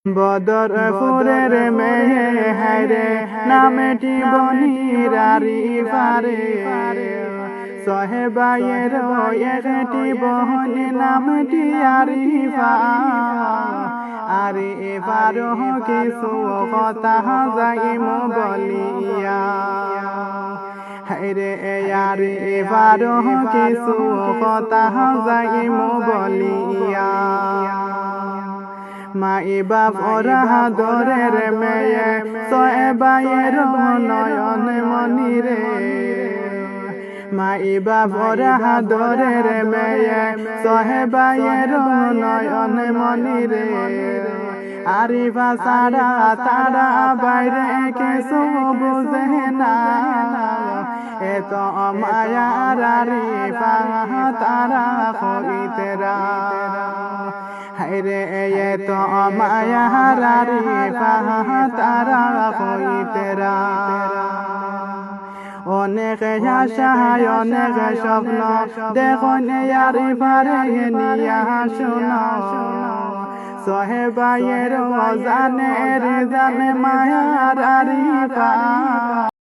বদর ফুরের মেয়ে হায়রে নামটি বনির আরিফারে সহেবায়ের একটি বহন নামটি আরিফা আরিফার কিছু কথা যাইম বলিয়া হায়রে আরিফার কিছু কথা যাইম বলিয়া মাই বাপ ওরা দরের মেয়ে সহেবায়ের নয়ন মনিরে মাই বাপ ওরা দরের মেয়ে সহেবায়ের নয়ন মনিরে আরিফা সারা তারা বাইরে কিছু বুঝে না এত মায়ার আরিফা তারা হইতেরা হায়রে এত মায়ার আরিফা তারা হইতেরা অনেক আশা অনেক স্বপ্ন দেখুন আরিফারে নিয়া শোনো সহেবায়ের জানে মায়ার আরিফা।